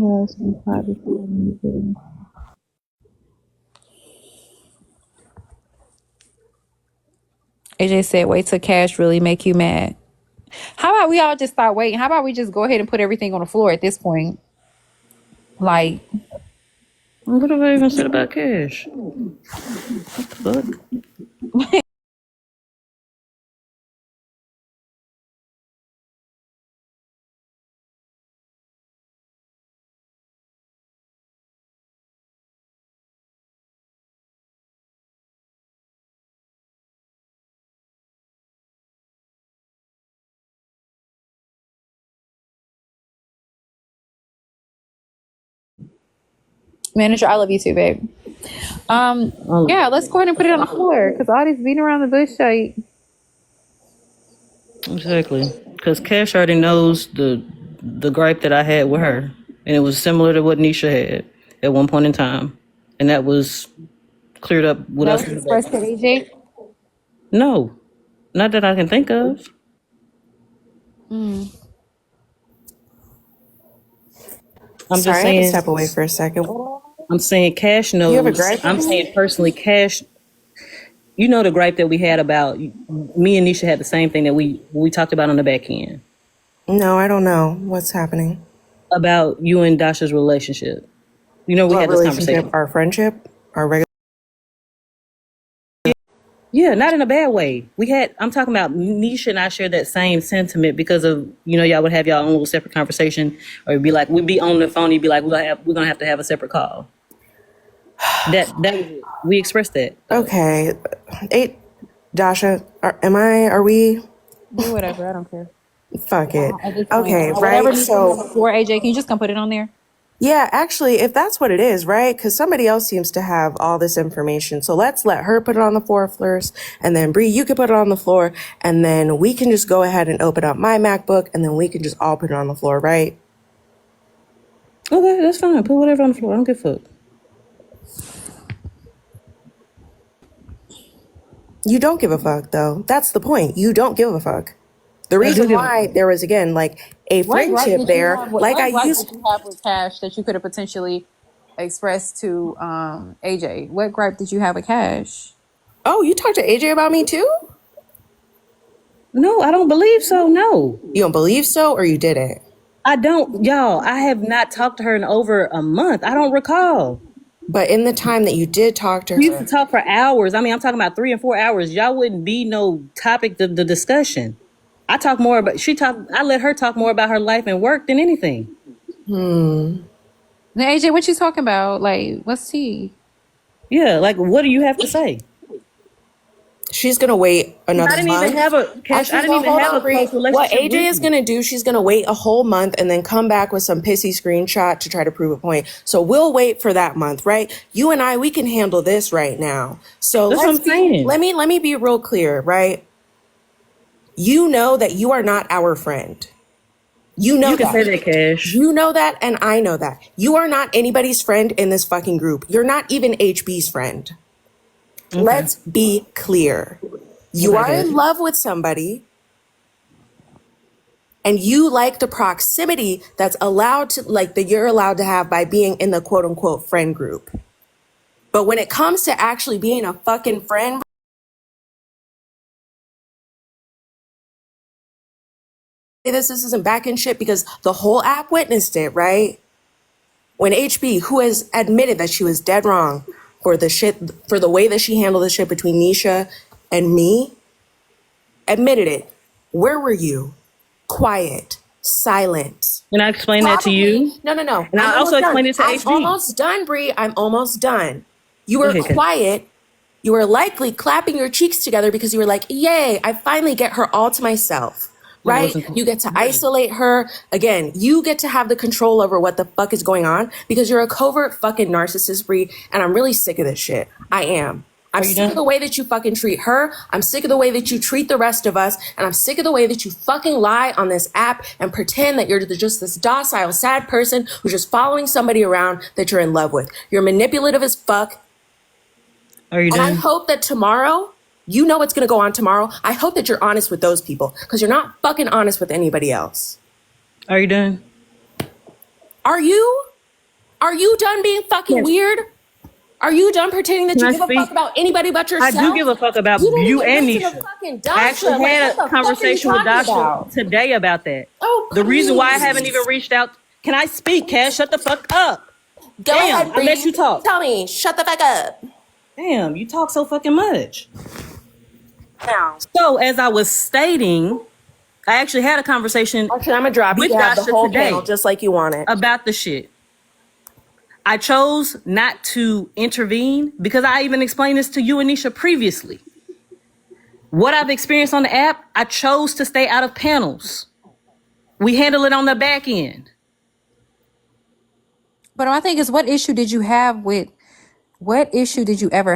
has some private information. AJ said, wait till cash really make you mad. How about we all just start waiting? How about we just go ahead and put everything on the floor at this point? Like, what have I even said about cash? What the fuck? manager, I love you too, babe. Yeah, let's go ahead and put it on the floor because all this beating around the bush, like, Exactly. Because Cash already knows the gripe that I had with her. And it was similar to what Nisha had at one point in time. And that was cleared up with that us. was expressed to AJ. No, not that I can think of. I'm Sorry, just I had to saying. step away for a second. I'm saying Cash knows. You have a gripe? I'm saying personally, Cash. You know the gripe that we had about me and Nisha had the same thing that we talked about on the back end No, I don't know what's happening. about you and Dasha's relationship. You know we What had this relationship? conversation. Our friendship? Our regular? Yeah, not in a bad way. I'm talking about Nisha and I shared that same sentiment because of, y'all would have y'all own little separate conversation, or it'd be like, we'd be on the phone, you'd be like, we're going to have to have a separate call. That we expressed that. Okay. Dasha, are we? Do whatever. I don't care. Fuck it. Okay, Whatever right? needs to be on So, the floor, AJ, can you just come put it on there? yeah, actually, if that's what it is, right? Because somebody else seems to have all this information. So let's let her put it on the floor first. And then, Bree, you can put it on the floor. And then we can just go ahead and open up my MacBook. And then we can just all put it on the floor, right? Okay, that's fine. Put whatever on the floor. I don't give a fuck. You don't give a fuck, though. That's the point. You don't give a fuck. The reason why there was, again, like a friendship there, like I used. What gripe did you have with Cash that you could have potentially expressed to AJ? What gripe did you have with Cash? Oh, you talked to AJ about me too? No, I don't believe so. No. You don't believe so, or you didn't? I don't, y'all. I have not talked to her in over a month. I don't recall. But in the time that you did talk to We used her, to talk for hours. I mean, I'm talking about 3 and 4 hours. Y'all wouldn't be no topic to the discussion. I talk more about, I let her talk more about her life and work than anything. Now, AJ, what you talking about? Like, what's tea? Yeah, like, what do you have to say? she's gonna wait another month. I didn't even have a close relationship. What AJ with is you. gonna do, she's gonna wait a whole month and then come back with some pissy screenshot to try to prove a point. So we'll wait for that month, right? You and I, we can handle this right now. So That's what I'm saying. let me be real clear, right? You know that you are not our friend. You know You can that. say that, Cash. You know that, and I know that. You are not anybody's friend in this fucking group. You're not even HB's friend. Okay. Let's be clear. You are in love with somebody, and you like the proximity that's allowed to, like, that you're allowed to have by being in the quote unquote friend group. But when it comes to actually being a fucking friend, this isn't back in shit because the whole app witnessed it, right? When HB, who has admitted that she was dead wrong for the way that she handled the shit between Nisha and me, admitted it. Where were you? Quiet, silent. And I explained that to you. No. And I also explained it to I'm HB. almost done, Bree. I'm almost done. You were Okay. quiet. You were likely clapping your cheeks together because you were like, yay, I finally get her all to myself. Right? You get to isolate her. Again, you get to have the control over what the fuck is going on because you're a covert fucking narcissist, Bree, and I'm really sick of this shit. I am. I'm sick of the way that you fucking treat her. I'm sick of the way that you treat the rest of us. And I'm sick of the way that you fucking lie on this app and pretend that you're just this docile, sad person who's just following somebody around that you're in love with. You're manipulative as fuck. Are you And I done? hope that tomorrow, you know what's going to go on tomorrow. I hope that you're honest with those people because you're not fucking honest with anybody else. Are you done? Are you? Are you done being fucking weird? Are you done pretending that you give a fuck about anybody but yourself? I do give a fuck about you and Nisha. I actually had a conversation with Dasha today about that. Oh, the reason why I haven't even reached out. Can I speak, Cash? Shut the fuck up. Go ahead, I let you talk. Tell me, shut the fuck up. Damn, you talk so fucking much. So as I was stating, I actually had a conversation. Actually, I'm gonna drop with you Dasha the whole today, panel just like you wanted, about the shit. I chose not to intervene because I even explained this to you and Nisha previously. What I've experienced on the app, I chose to stay out of panels. We handle it on the back end. But my thing is, what issue did you ever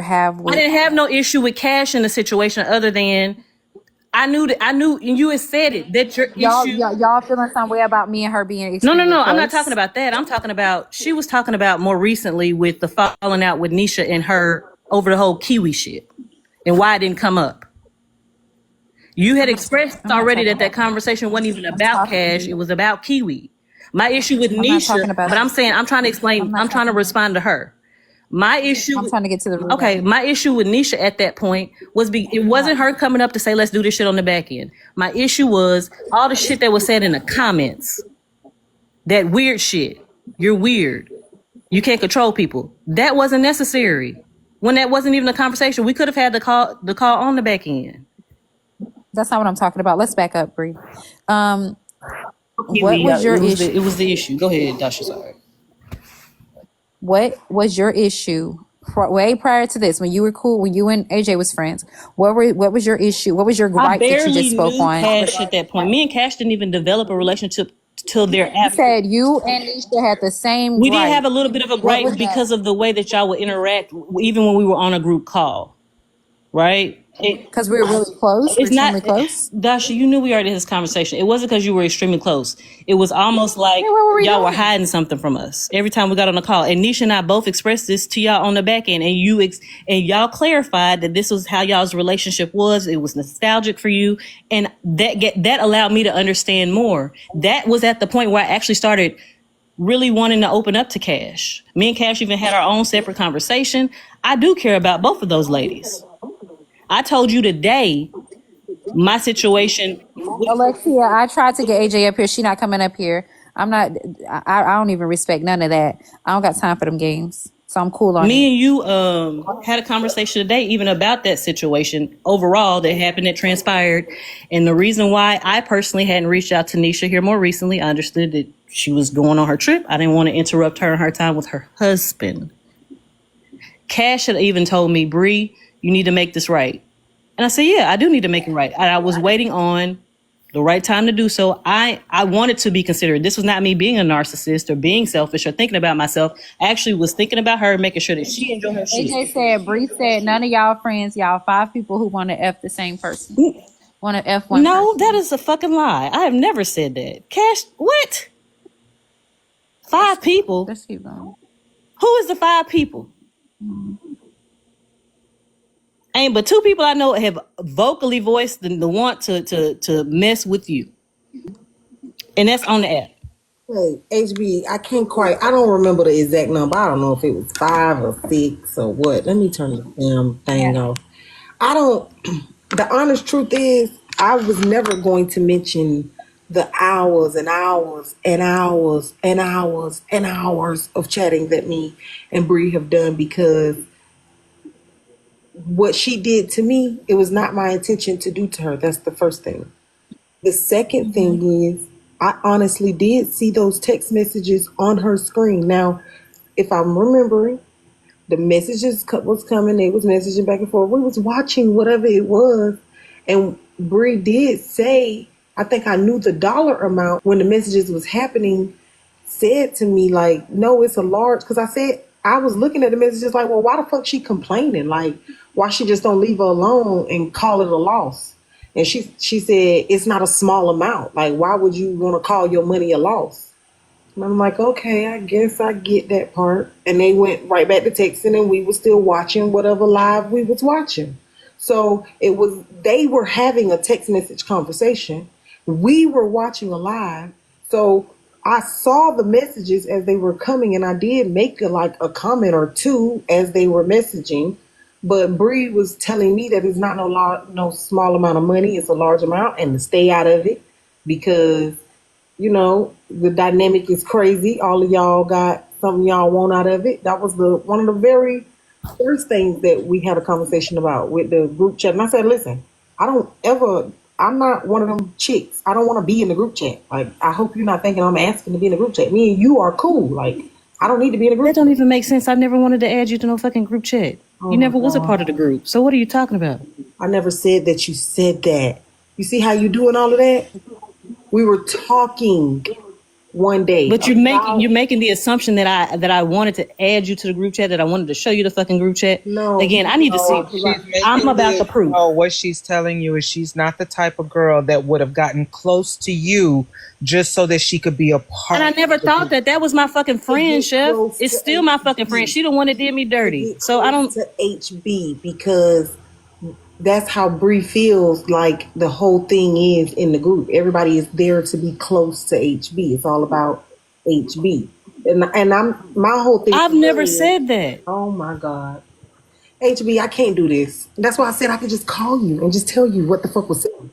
have with? I didn't have no issue with Cash in the situation other than I knew, and you had said it, that your issue. Y'all feeling some way about me and her being No, close? I'm not talking about that. I'm talking about, she was talking about more recently with the falling out with Nisha and her over the whole Kiwi shit and why it didn't come up. You had expressed already that conversation wasn't even about Cash. It was about Kiwi. My issue with Nisha, but I'm saying, I'm trying to explain, I'm trying to respond to her. My issue. I'm trying to get to the root. Okay, my issue with Nisha at that point was it wasn't her coming up to say let's do this shit on the back end. My issue was all the shit that was said in the comments. That weird shit. You're weird. You can't control people. That wasn't necessary. When that wasn't even a conversation, we could have had the call on the back end. That's not what I'm talking about. Let's back up, Bree. What was your issue? It was the issue. Go ahead, Dasha. Sorry. What was your issue way prior to this, when you were cool, when you and AJ was friends? What was your issue? What was your gripe that you just spoke on? Cash at that point. Me and Cash didn't even develop a relationship till thereafter. You said you and Nisha had the same. We did have a little bit of a gripe because of the way that y'all would interact, even when we were on a group call, right? Because we were really close. It's not close. Dasha, you knew we already had this conversation. It wasn't because you were extremely close. It was almost like y'all were hiding something from us every time we got on the call. And Nisha and I both expressed this to y'all on the back end, and y'all clarified that this was how y'all's relationship was. It was nostalgic for you, and that allowed me to understand more. That was at the point where I actually started really wanting to open up to Cash. Me and Cash even had our own separate conversation. I do care about both of those ladies. I told you today my situation. Alexia, I tried to get AJ up here. She not coming up here. I don't even respect none of that. I don't got time for them games. So I'm cool on Me and you had a conversation today even about that situation overall that happened, that transpired. And the reason why I personally hadn't reached out to Nisha here more recently, I understood that she was going on her trip. I didn't want to interrupt her and her time with her husband. Cash had even told me, Bree, you need to make this right. And I said, yeah, I do need to make it right. And I was waiting on the right time to do so. I wanted to be considerate. This was not me being a narcissist or being selfish or thinking about myself. I actually was thinking about her, making sure that she enjoyed her shit. AJ said, Bree said, none of y'all friends, y'all 5 people who want to F the same person. Want to F one No, person. that is a fucking lie. I have never said that. Cash, what? 5 people? Let's keep going. Who is the 5 people? Ain't but 2 people I know have vocally voiced the want to mess with you. And that's on the app. Hey, HB, I don't remember the exact number. I don't know if it was 5 or 6 or what. Let me turn the damn thing off. The honest truth is, I was never going to mention the hours and hours and hours and hours and hours of chatting that me and Bree have done, because what she did to me, it was not my intention to do to her. That's the first thing. The second thing is, I honestly did see those text messages on her screen. Now, if I'm remembering, the messages was coming. They was messaging back and forth. We was watching whatever it was. And Bree did say, I think I knew the dollar amount when the messages was happening, said to me like, no, it's a large, because I was looking at the messages like, well, why the fuck she complaining? Like, why she just don't leave her alone and call it a loss? And she said, it's not a small amount. Like, why would you want to call your money a loss? And I'm like, okay, I guess I get that part. And they went right back to texting, and we were still watching whatever live we was watching. So they were having a text message conversation. We were watching a live. So I saw the messages as they were coming, and I did make a comment or two as they were messaging. But Bree was telling me that it's not no small amount of money; it's a large amount, and to stay out of it because the dynamic is crazy. All of y'all got something y'all want out of it. That was one of the very first things that we had a conversation about with the group chat. And I said, listen, I'm not one of them chicks. I don't want to be in the group chat. Like, I hope you're not thinking I'm asking to be in the group chat. Me and you are cool. Like, I don't need to be in the group chat. That don't even make sense. I never wanted to add you to no fucking group chat. You never was a part of the group. So what are you talking about? I never said that you said that. You see how you doing all of that? We were talking one day. But you're making the assumption that I wanted to add you to the group chat, that I wanted to show you the fucking group chat. No. Again, I need to see. I'm about to prove. No, what she's telling you is she's not the type of girl that would have gotten close to you just so that she could be a part. And I never thought that was my fucking friend, Chef. It's still my fucking friend. She the one that did me dirty. So I don't. To HB because that's how Bree feels like the whole thing is in the group. Everybody is there to be close to HB. It's all about HB. And my whole thing. I've never said that. Oh my God. HB, I can't do this. That's why I said I could just call you and just tell you what the fuck was said.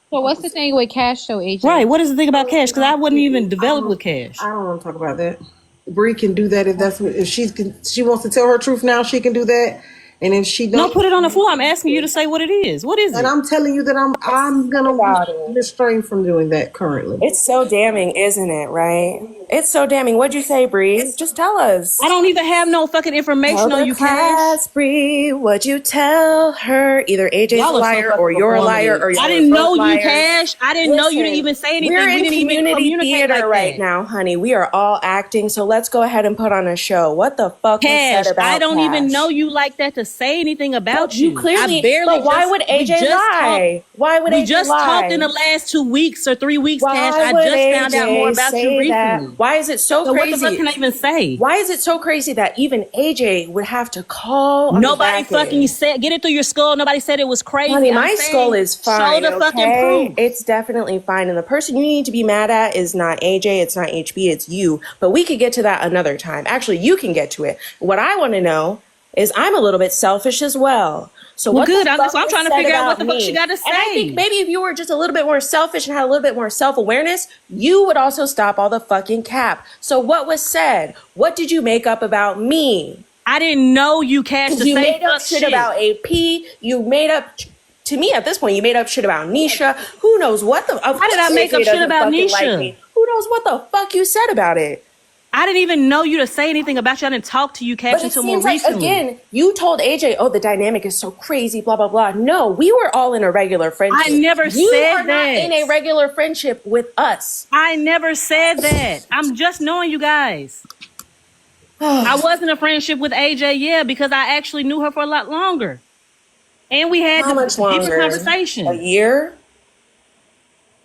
So what's the thing with Cash though, AJ? Right. What is the thing about Cash? Because I wouldn't even develop with Cash. I don't want to talk about that. Bree can do that if she wants to tell her truth now, she can do that. And if she don't, no, put it on the floor. I'm asking you to say what it is. What is it? And I'm telling you that I'm gonna restrain from doing that currently. It's so damning, isn't it? Right? It's so damning. What'd you say, Bree? Just tell us. I don't even have no fucking information on you, Cash. Bree, what'd you tell her? Either AJ's a liar or you're a liar or you're I didn't know you, Cash. I didn't know you didn't even say anything. We're we in didn't community even communicate theater right now, honey. We are all acting, so let's go ahead and put on a show. What the fuck was said about I don't even know you like that to say anything about you. You clearly. I barely. But why would AJ lie? Why would AJ lie? We just talked in the last 2 weeks or 3 weeks, Cash. I just found out more about you recently. Why is it so crazy? What the fuck can I even say? Why is it so crazy that even AJ would have to call? Nobody fucking said. Get it through your skull. Nobody said it was crazy. Honey, my skull is fine. Show the fucking proof. It's definitely fine. And the person you need to be mad at is not AJ. It's not HB. It's you. But we could get to that another time. Actually, you can get to it. What I want to know is I'm a little bit selfish as well. So well, good. I'm trying to figure out what the fuck she got to say. And I think maybe if you were just a little bit more selfish and had a little bit more self-awareness, you would also stop all the fucking cap. So what was said? What did you make up about me? I didn't know you, Cash, to you say made up shit about AP. You made up, to me at this point, you made up shit about Nisha. Who knows what the... How did I make up shit about Nisha? Who knows what the fuck you said about it? I didn't even know you to say anything about you. I didn't talk to you, Cash, until more recently. Again, you told AJ, oh, the dynamic is so crazy, blah, blah, blah. No, we were all in a regular friendship. I never said that. You are not in a regular friendship with us. I never said that. I'm just knowing you guys. I was in a friendship with AJ, yeah, because I actually knew her for a lot longer. And we had deeper conversation. A year?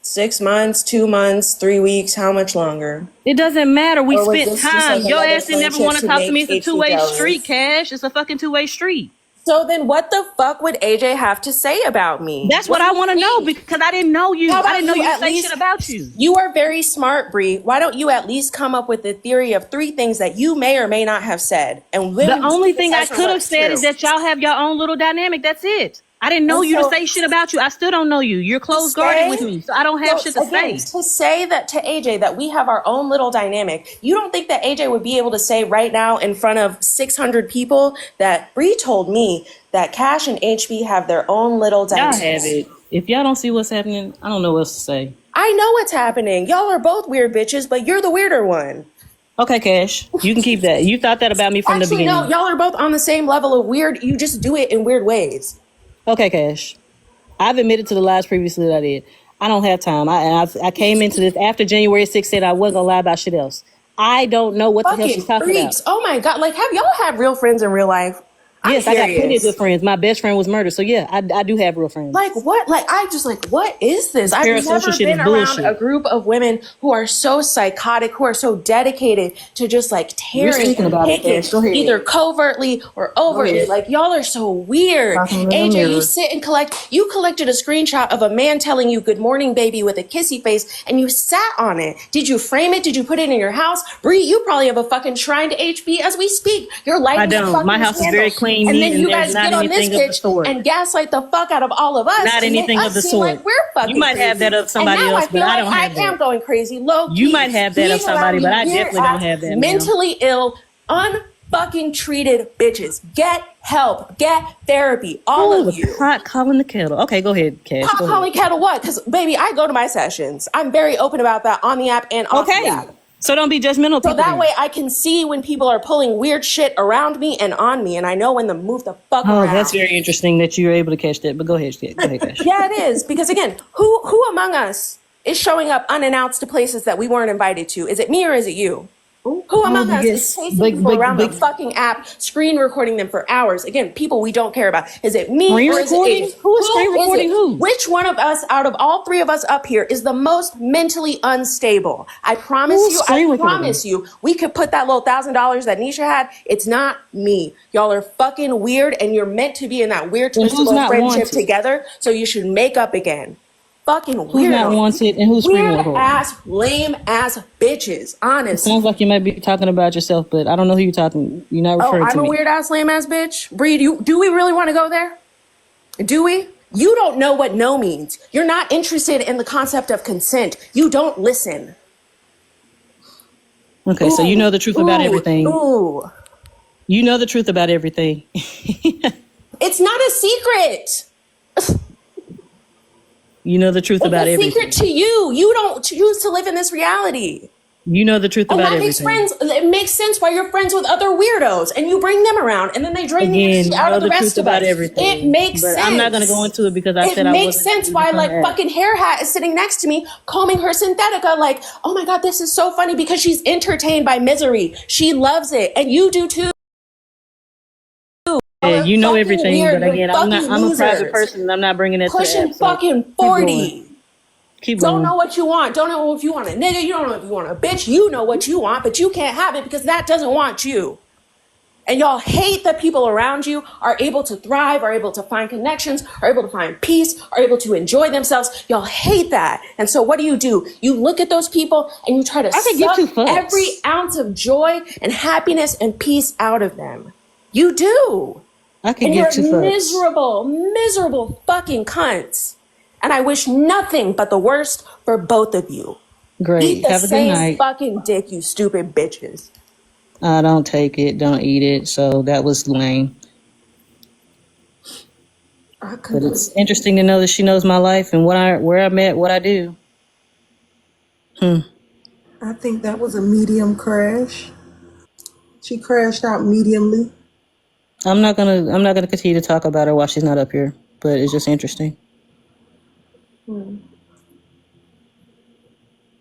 6 months, 2 months, 3 weeks, how much longer? It doesn't matter. We spent time. Your ass didn't never want to talk to me. It's a two-way street, Cash. It's a fucking two-way street. So then what the fuck would AJ have to say about me? That's what I want to know because I didn't know you. I didn't know you say shit about you. You are very smart, Bree. Why don't you at least come up with the theory of 3 things that you may or may not have said? And the only thing I could have said is that y'all have your own little dynamic. That's it. I didn't know you to say shit about you. I still don't know you. You're closed guarded with me, so I don't have shit to say. To say that to AJ that we have our own little dynamic, you don't think that AJ would be able to say right now in front of 600 people that Bree told me that Cash and HB have their own little dynamic? Y'all have it. If y'all don't see what's happening, I don't know what else to say. I know what's happening. Y'all are both weird bitches, but you're the weirder one. Okay, Cash, you can keep that. You thought that about me from the beginning. No, y'all are both on the same level of weird. You just do it in weird ways. Okay, Cash. I've admitted to the lies previously that I did. I don't have time. I came into this after January 6th, said I wasn't going to lie about shit else. I don't know what the hell she's talking about. Oh my God. Like, have y'all had real friends in real life? Yes, I got plenty of good friends. My best friend was murdered. So yeah, I do have real friends. Like what? Like I just like, what is this? I've never been around a group of women who are so psychotic, who are so dedicated to just like tearing and picking, either covertly or overtly. Like y'all are so weird. AJ, you collected a screenshot of a man telling you good morning, baby, with a kissy face, and you sat on it. Did you frame it? Did you put it in your house? Bree, you probably have a fucking shrine to HB as we speak. You're lighting I don't. My house is very clean. And then you guys get on this bitch and gaslight the fuck out of all of us. Not anything of the sort. Like we're fucking you might have that of somebody else, but I don't have that. I am going crazy. Low key. You might have that of somebody, but I definitely don't have that. Mentally ill, unfucking treated bitches. Get help. Get therapy. All of you. Pot calling the kettle. Okay, go ahead, Cash. Pot calling kettle what? Because baby, I go to my sessions. I'm very open about that on the app and off the app. So don't be judgmental. So that way I can see when people are pulling weird shit around me and on me, and I know when to move the fuck around. Oh, that's very interesting that you're able to catch that. But go ahead, Cash. Yeah, it is. Because again, who among us is showing up unannounced to places that we weren't invited to? Is it me or is it you? Who among us is chasing people around the fucking app, screen recording them for hours? Again, people we don't care about. Is it me or is it AJ? Who is screen recording who? Which one of us, out of all three of us up here, is the most mentally unstable? I promise you, we could put that little $1,000 that Nisha had. It's not me. Y'all are fucking weird, and you're meant to be in that weird twisted friendship together, so you should make up again. Fucking weird. Who's not wanted and who's screen recording? Ass, lame ass bitches. Honest. Sounds like you might be talking about yourself, but I don't know who you're talking. You're not referring to me. I'm a weird ass, lame ass bitch. Bree, do we really want to go there? Do we? You don't know what no means. You're not interested in the concept of consent. You don't listen. Okay, so you know the truth about everything. You know the truth about everything. It's not a secret. You know the truth about everything. It's a secret to you. You don't choose to live in this reality. You know the truth about everything. It makes sense why you're friends with other weirdos and you bring them around and then they drain the out of the rest of us. It makes sense. I'm not going to go into it because I said I wasn't. It makes sense why like fucking Hair Hat is sitting next to me combing her Synthetica like, oh my God, this is so funny because she's entertained by misery. She loves it. And you do too. Yeah, you know everything, but again, I'm a private person and I'm not bringing it to pushing fucking 40. Keep going. Don't know what you want. Don't know if you want a nigga. You don't know if you want a bitch. You know what you want, but you can't have it because that doesn't want you. And y'all hate that people around you are able to thrive, are able to find connections, are able to find peace, are able to enjoy themselves. Y'all hate that. And so what do? You look at those people and you try to suck every ounce of joy and happiness and peace out of them. You do. And you're miserable fucking cunts. And I wish nothing but the worst for both of you. Great. Eat the Have a same good night. fucking dick, you stupid bitches. I don't take it. Don't eat it. So that was lame. But it's interesting to know that she knows my life and where I'm at, what I do. I think that was a medium crash. She crashed out mediumly. I'm not gonna continue to talk about her while she's not up here, but it's just interesting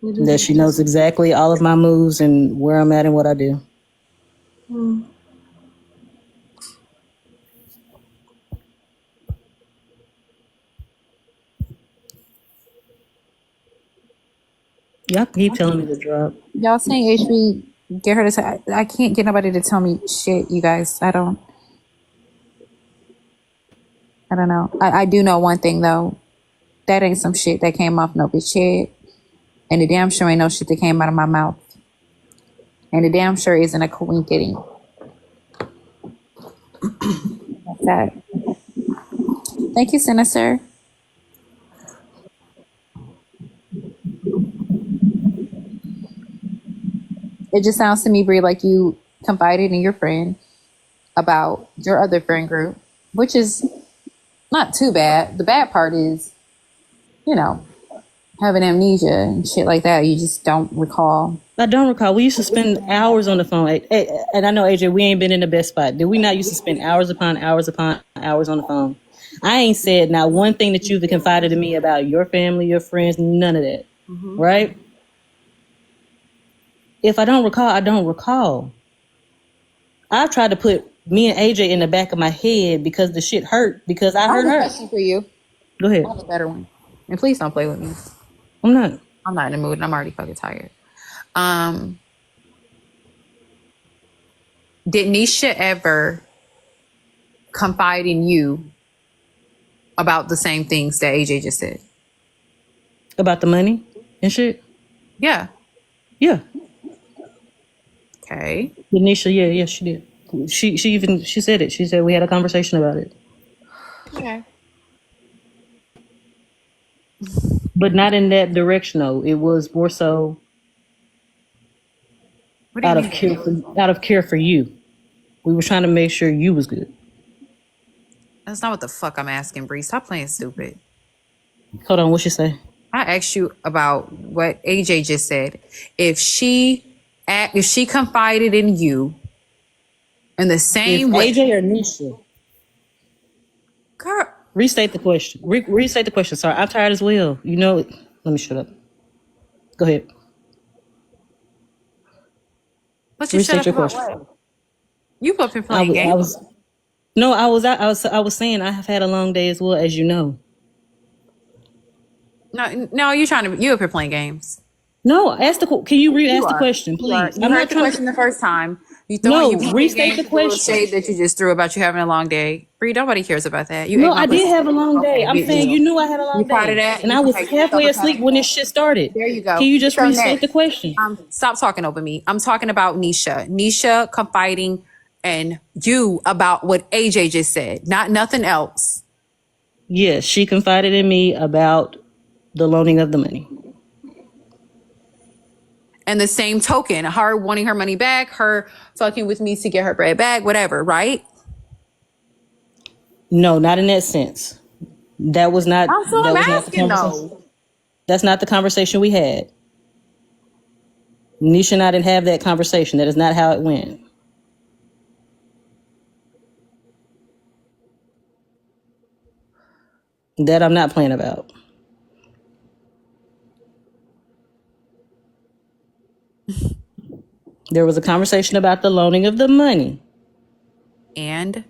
that she knows exactly all of my moves and where I'm at and what I do. Y'all keep telling me to drop. Y'all saying HB, get her to I can't get nobody to tell me shit, you guys. I don't know. I do know one thing though. That ain't some shit that came off no bitch head. And the damn sure ain't no shit that came out of my mouth. And the damn sure isn't a coincidence. That's that. Thank you, Sinister. It just sounds to me, Brie, like you confided in your friend about your other friend group, which is not too bad. The bad part is, having amnesia and shit like that. You just don't recall. I don't recall. We used to spend hours on the phone. And I know, AJ, we ain't been in the best spot. Did we not used to spend hours upon hours upon hours on the phone? I ain't said not one thing that you've confided to me about your family, your friends, none of that. Right? If I don't recall, I don't recall. I've tried to put me and AJ in the back of my head because the shit hurt because I I have hurt a her. question for you. Go ahead. I have a better one. And please don't play with me. I'm not. I'm not in the mood and I'm already fucking tired. Um, did Nisha ever confide in you about the same things that AJ just said? About the money and shit? Yeah. Yeah. Okay. Denisha, yeah, she did. She said it. She said we had a conversation about it. Okay. But not in that direction though. It was more so What do you mean? out of care for you. We were trying to make sure you was good. That's not what the fuck I'm asking, Bree. Stop playing stupid. Hold on, what she say? I asked you about what AJ just said. If she confided in you in the If same way, AJ or Nisha? girl, Restate the question. Restate the question. Sorry, I'm tired as well. You know, let me shut up. Go ahead. what you shut Restate up your about? question. What? You up here I playing was, I games? was no, I was saying I have had a long day as well, as you know. No, you up here playing games. No, can you re-ask the are. question, You are. please? You I'm heard not the trying question to. the first time. You No, playing restate games the with the little question. shade that you just threw about you having a long day. Bree, nobody cares about that. You No, ate my I did pussy. have a long day. Okay, I'm big saying deal. you knew I had a You long part of day, that? and I was Okay, halfway asleep when this shit started. there you go. Can you just So restate the next, question? stop talking over me. I'm talking about Nisha. Nisha confiding in you about what AJ just said, not nothing else. Yes, she confided in me about the loaning of the money. And the same token, her wanting her money back, her fucking with me to get her bread back, whatever, right? No, not in that sense. That was not. That's what That I'm was not the asking conversation. though. That's not the conversation we had. Nisha and I didn't have that conversation. That is not how it went. That I'm not playing about. There was a conversation about the loaning of the money. And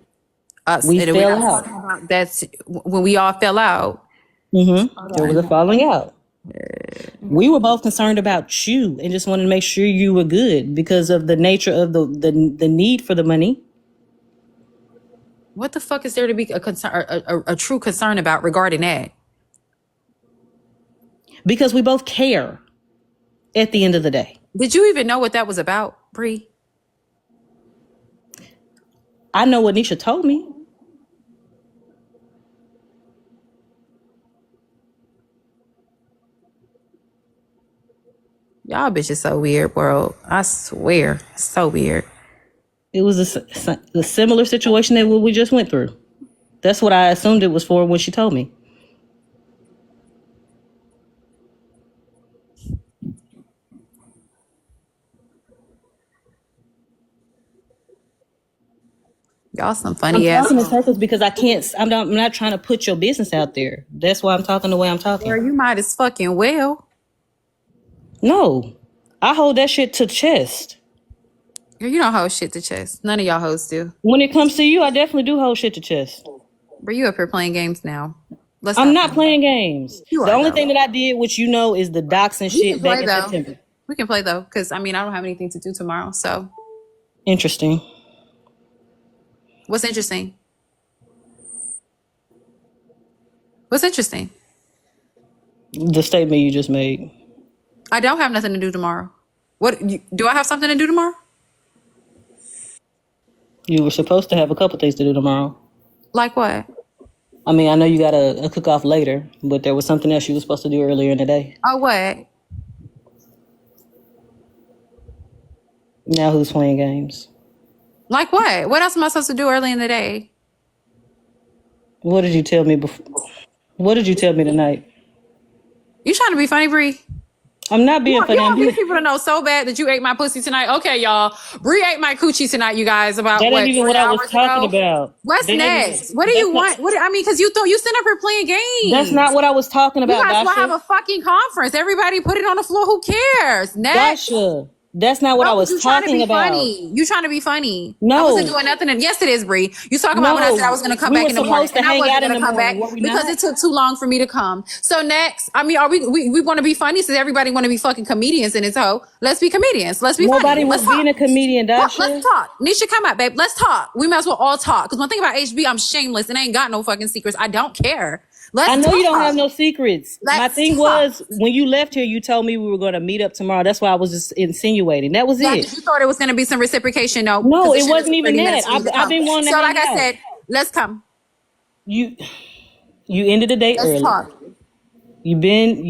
us, We and we're fell not out. talking about that's when we all fell out. There was a falling out. We were both concerned about you and just wanted to make sure you were good because of the nature of the need for the money. What the fuck is there to be a concern, a true concern about regarding that? Because we both care at the end of the day. Did you even know what that was about, Bree? I know what Nisha told me. Y'all bitches so weird, world. I swear, so weird. It was a similar situation that what we just went through. That's what I assumed it was for when she told me. Y'all some I'm funny ass. talking in circles because I can't. I'm not trying to put your business out there. That's why I'm talking the way I'm talking. Girl, you might as fucking well. No, I hold that shit to the chest. Girl, you don't hold shit to chest. None of y'all hoes do. When it comes to you, I definitely do hold shit to chest. Bree, you up here playing games now. Let's I'm stop not playing games. You The are, only though. thing that I did, which you know, is the doxing We can shit back play in though. September. We can play though, because I mean I don't have anything to do tomorrow. So Interesting. what's interesting? What's interesting? The statement you just made. I don't have nothing to do tomorrow. Do I have something to do tomorrow? You were supposed to have a couple things to do tomorrow. Like what? I mean, I know you got a cook off later, but there was something else you were supposed to do earlier in the day. Oh, what? Now who's playing games? Like what? What else am I supposed to do early in the day? What did you tell me before? What did you tell me tonight? You trying to be funny, Bree? I'm not being You funny. want these people to know so bad that you ate my pussy tonight? Okay, y'all. Bree ate my coochie tonight, you guys. About That what? ain't even 3 what I was hours talking ago? about. What's That ain't next? even- What do you that's not- want? What? I mean, because you sitting up here playing games. That's not what I was talking You about, guys will have Dasha. a fucking conference. Everybody put it on the floor. Who cares? Next. Dasha, That's not what I No, was you trying to talking be about. funny. You trying to be funny. I No. wasn't doing nothing. Yes, it is, Bree. You talking about when I said I was going to come We back were in the morning, supposed to and I hang wasn't out in going the to come back morning, were we because not? it took too long for me to come. So next, I mean, are we want to be funny? So everybody want to be fucking comedians in this hoe. Let's be comedians. Let's be Nobody funny. was Let's talk. being a comedian, Dasha. Let's talk. Nisha, come out, babe. Let's talk. We might as well all talk. Because one thing about HB, I'm shameless and I ain't got no fucking secrets. I don't care. Let's I know talk. you don't have no secrets. My Let's thing talk. was, when you left here, you told me we were going to meet up tomorrow. That's why I was just insinuating. That was Yeah, it. because you thought it was going to be some reciprocation. No, No, because it it shit wasn't took even 30 that. minutes for you to I've come. been wanting So to like hang I out. said, let's come. You ended the date Let's early. talk. You've been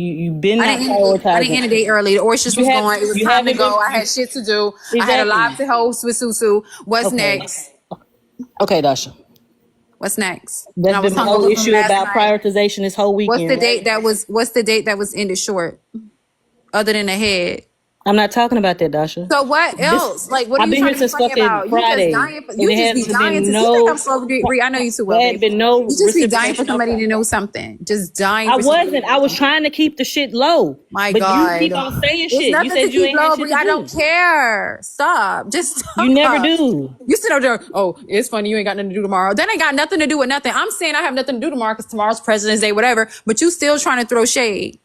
I not didn't end it. I didn't end the prioritizing. day early. The oysters was going. It was You time to haven't been go. I had shit to do. I had a exactly. live to host with Susu. What's Okay. next? Okay, Dasha. What's next? And There's I was been no hungover from issue last about night. prioritization this whole What's the weekend, date right? that was? What's the date that was ended short? Other than the head. I'm not talking about that, Dasha. So what This else? Like, what are I've you been trying here to be since funny fucking about? You just Friday, dying. and You just be dying to. You think I'm slow to read? I know you too well, there had babe. been no You just be dying for reciprocation. somebody to know something. Just dying I for somebody wasn't. to know I was something. trying to keep the shit low. My But you God. keep on saying It's shit. You nothing to said you keep ain't had low, shit but to I do. don't care. Stop. Just You never stop. do. You sit up there, oh, it's funny, you ain't got nothing to do tomorrow. That ain't got nothing to do with nothing. I'm saying I have nothing to do tomorrow because tomorrow's President's Day, whatever, but you still trying to throw shade.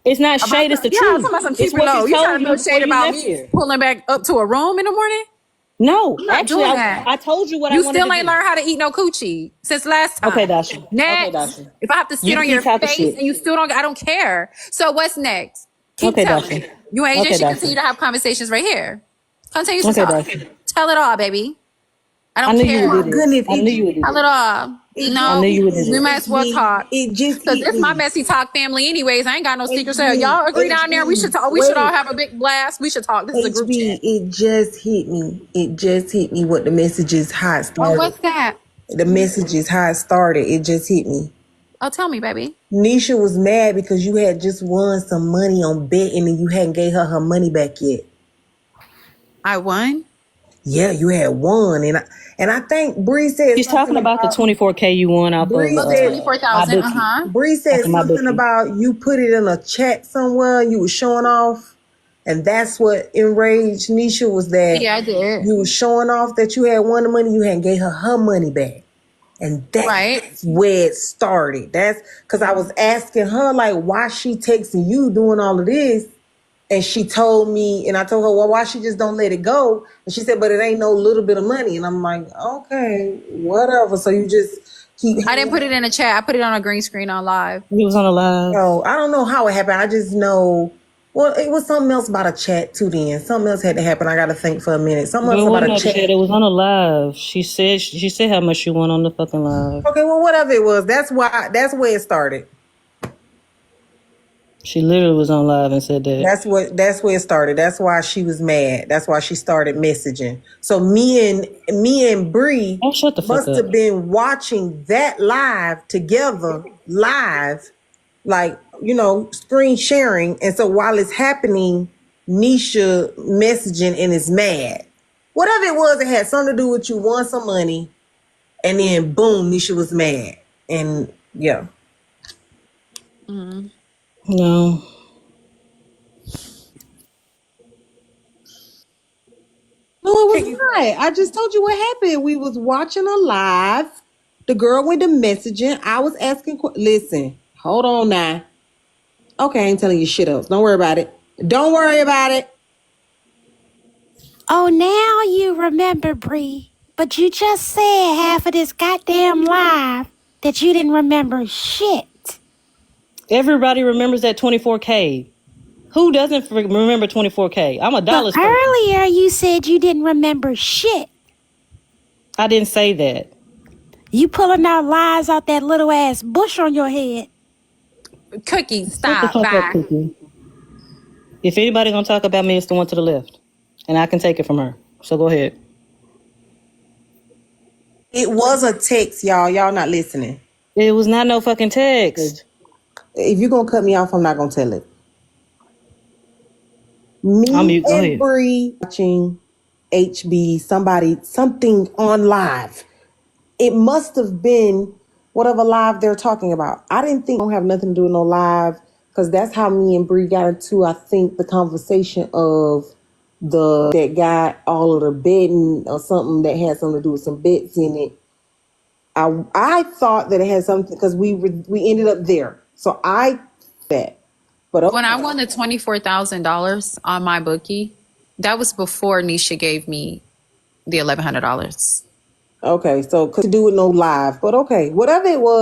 It's not About shade, it's the yeah, I'm truth. talking about some It's keep it what you low. You trying told to throw me before shade you about left me here. pulling back up to a room in the morning? No, I'm not actually, doing that. I told you what I You wanted still to ain't do. learned how to eat no coochie since last Okay, time. Dasha. Okay, Next, Dasha. if I have to You sit can on your keep talking face shit. and you still don't, I don't care. So what's next? Keep Okay, telling Dasha. me. You and AJ Okay, should Dasha. continue to have conversations right here. Continue to Okay, talk. Dasha. Tell it all, baby. I I don't knew you Oh would care. do my this. goodness, I knew you would do Tell this. it all. it I just knew No, you would do we this. might as well HB, talk. it just Cause hit this my me. messy talk family anyways. I ain't got no secrets. So HB, y'all agree down there. We should HB, talk. We should all wait. have a big blast. We should talk. This is a group HB, chat. it just hit me. It just hit me what the message is, how it Oh, started. what's that? The message is how it started. It just hit me. Oh, tell me, baby. Nisha was mad because you had just won some money on betting and you hadn't gave her money back yet. I won. Yeah, you had won, and I think Bree said She's talking something about the about 24K you won off of Bree Oh, the said 24,000. Uh my huh. bookie. Bree Off said of my something bookie. about you put it in a chat somewhere. You were showing off, and that's what enraged Nisha was that Yeah, I did. you were showing off that you had won the money. You hadn't gave her money back. And Right. that's where it started. That's because I was asking her, like, why she texting you doing all of this. And she told me, and I told her, well, why she just don't let it go? And she said, but it ain't no little bit of money. And I'm like, okay, whatever. So you just keep I didn't hanging put out. it in a chat. I put it on a green screen on live. He was on a live. So I don't know how it happened. I just know, well, it was something else about a chat too then. Something else had to happen. I got to think for a minute. Something But else it about wasn't a no chat. chat. It was on a live. She said how much she won on the fucking live. Okay, well, whatever it was, that's where it started. She literally was on live and said that. That's where it started. That's why she was mad. That's why she started messaging. So me and Bree Oh, shut the fuck must up. have been watching that live together, live, like, screen sharing. And so while it's happening, Nisha messaging and is mad. Whatever it was, it had something to do with you won some money, and then boom, Nisha was mad. And yeah. Mm-hmm. No. No, it was not. I just told you what happened. We was watching a live. The girl went to messaging. I was asking. Listen, hold on now. Okay, I ain't telling you shit else. Don't worry about it. Don't worry about it. Oh, now you remember, Bree. But you just said half of this goddamn live that you didn't remember shit. Everybody remembers that 24K. Who doesn't remember 24K? I'm a But dollars person. earlier you said you didn't remember shit. I didn't say that. You pulling out lies out that little ass bush on your head. Cookie, Shut the stop. fuck up, Bye. Cookie. If anybody gonna talk about me, it's the one to the left. And I can take it from her. So go ahead. It was a text, y'all. Y'all not listening. It was not no fucking text. If you're gonna cut me off, I'm not gonna tell it. I'll Me mute. Go and ahead. Bree watching something on live. It must have been whatever live they're talking about. I didn't think it don't have nothing to do with no live, because that's how me and Bree got into, I think, the conversation of that got all of the betting or something that had something to do with some bets in it. I thought that it had something because we ended up there. So I bet. But When I won the $24,000 on my bookie, that was before Nisha gave me the $1,100. okay, so to do with no live, but okay, whatever it was.